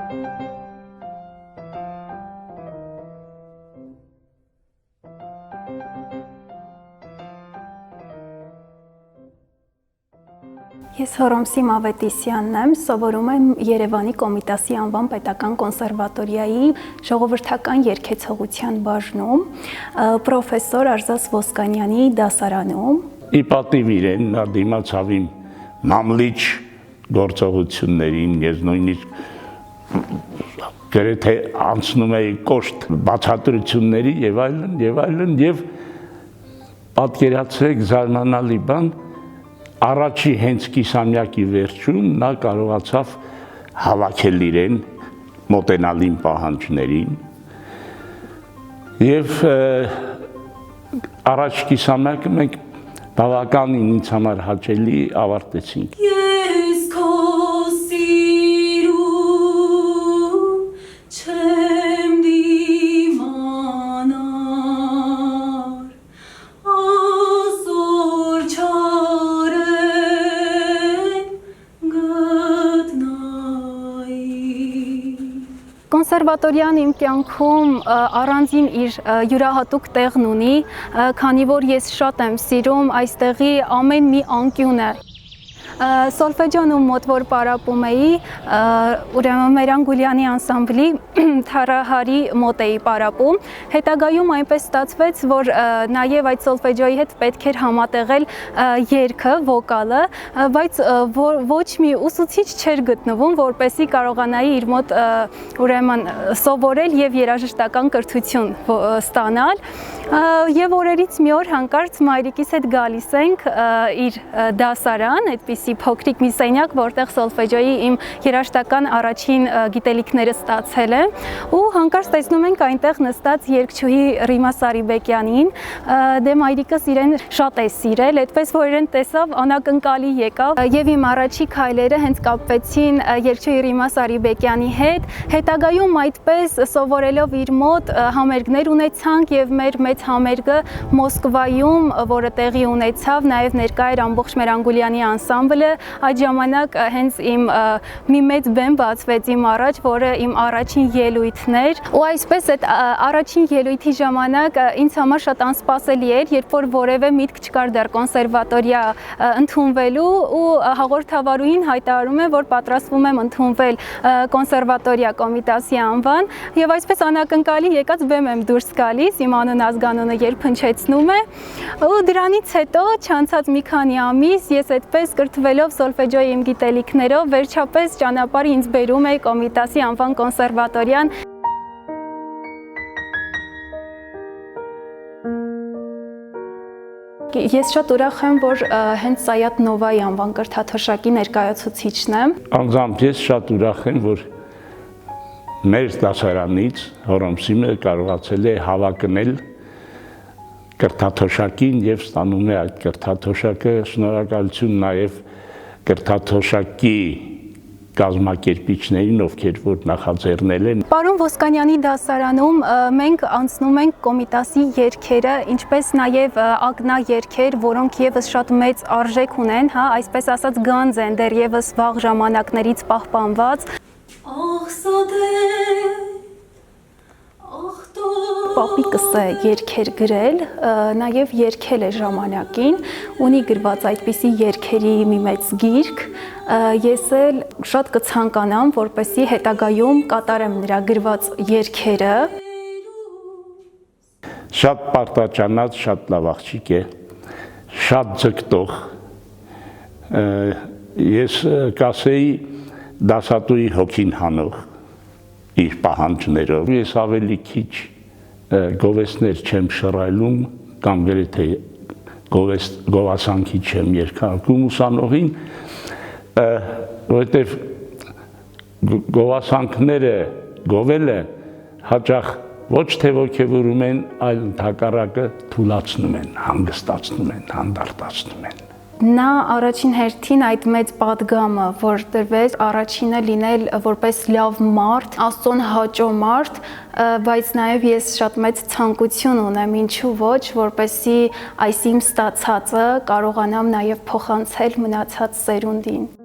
Ես Հռոմսի Մավետիսյանն եմ, սովորում եմ Երևանի Կոմիտասի անվան պետական կոնսերվատորիայի ժողովրդական երգեցողության բաժնում, պրոֆեսոր Արզաս Ոսկանյանի դասարանում։ Ի պատիվ իրեն նա դիմացավ իմ մամլիչ գործողություններին, ես նույնիսկ գրեթե անցնում էի կոշտ բացատրությունների եւ այլն եւ պատկերացրեք զարմանալի բան, առաջի հենց կիսամյակի վերջում նա կարողացավ հավաքել իրեն մոտենալ իմ պահանջներին եւ առաջ կիսամյակը մենք բավականին ինձ համար հաճելի ավարտեցինք։ Ես քո սիրում չեմ դիմանար, ասոր չարեն գտնայի։ Կոնսերվատորիան իմ կյանքում առանձին իր յուրահատուկ տեղն ունի, քանի որ ես շատ եմ սիրում այստեղի ամեն մի անկյունը։ Սոլֆեջիոնում մոտ որ պարապում էի, ուրեմն Մերան Գուլյանի անսամբլի թառահարի մոտ էի պարապում, հետագայում այնպես ստացվեց, որ նաև այդ սոլֆեջիոյի հետ պետք էր համատեղել երգը, վոկալը, բայց ոչ մի ուսուցիչ չէր գտնվում, որպեսզի կարողանայի իր մոտ ուրեմն սովորել եւ երաժշտական կրթություն ստանալ, եւ օրերից մի օր հանկարծ մայրիկիս հետ գալիս ենք իր դասարան, այդպիսի փոքրիկ մի սենյակ, որտեղ սոլֆեջիոյի իմ երաժշտական առաջին գիտելիքները ստացել եմ, ու հանկարծ տեսնում ենք այնտեղ նստած երգչուհի Ռիմա Սարիբեկյանին, դե մայրիկս իրեն շատ է սիրել, այդպես որ իրեն տեսավ, անակնկալի եկավ, եւ իմ առաջի քայլերը հենց կապվեցին երգչուհի Ռիմա Սարիբեկյանի հետ, հետագայում այդպես սովորելով իր մոտ համերգներ ունեցանք եւ մեր մեծ համերգը Մոսկվայում, որը տեղի ունեցավ, նաեւ ներկա էր ամբողջ Մերան Գուլյանի անսամբլը, այդ ժամանակ հենց իմ մի մեծ բեմ բացվեց իմ առաջ, որը իմ առաջին ելույթն էր, ու այսպես այդ առաջին ելույթի ժամանակ ինձ համար շատ անսպասելի էր, երբ որ որևէ միտք չկար դեռ կոնսերվատորիա ընդունվելու, ու հաղորդավարուհին հայտարարում է, որ պատրաստվում եմ ընդունվել կոնսերվատորիա Կոմիտասի անվան, եւ այսպես անակնկալի եկած բեմ եմ դուրս գալիս, իմ անուն ազգանունը երբ հնչեցնում է, ու դրանից հետո չանցած մի քանի ամիս ես այդպես կրթվելով սոլֆեջիոյի իմ գիտելիքներով վերջապես ճանապարհը ինձ բերում է Կոմիտասի անվան կոնսերվատորիան։ Ես շատ ուրախ եմ, որ հենց Սայաթ Նովայի անվան կրթաթոշակի ներկայացուցիչն եմ։ Անձամբ ես շատ ուրախ եմ, որ մեր դասարանից Հռոմսիմը կարողացել է հավակնել կրթաթոշակին եւ ստանում է այդ կրթաթոշակը, շնորհակալություն նաեւ կրթաթոշակի կազմակերպիչներին, ովքեր որ նախաձեռնել են։ Պարոն Ոսկանյանի դասարանում մենք անցնում ենք Կոմիտասի երգերը, ինչպես նաև ակնա երգեր, որոնք եւս շատ մեծ արժեք ունեն, հա, այսպես ասած գանձ են դեռևս վաղ ժամանակներից պահպանված։ Պապիկս է երգեր գրել, նաև երգել է ժամանակին, ունի գրված այդպիսի երգերի մի մեծ գիրք, ես էլ շատ կցանկանամ, որպեսզի հետագայում կատարեմ նրա գրված երգերը։ Շատ պարտաճանած, շատ լավ աղջիկ է, շատ ձգտող, ես կասեի դասատուի հոգին հանող իր պահանջներով, ես ավելի քիչ գովեստներ չեմ շռայլում կամ գրեթե գովասանքի չեմ երկարկում ուսանողին, որովհետև գովասանքները գովելը հաճախ ոչ թե ոգևորում են, այլ ընդհակառակը թուլացնում են, հանգստացնում են, հանդարտացնում են։ Նա առաջին հերթին այդ մեծ պատգամը, որ տրվեց, առաջինը լինել որպես լավ մարդ, Աստծուն հաճո մարդ, բայց նաև ես շատ մեծ ցանկություն ունեմ, ինչու ոչ, որպեսզի այս իմ ստացածը կարողանամ նաև փոխանցել մնացած սերունդին։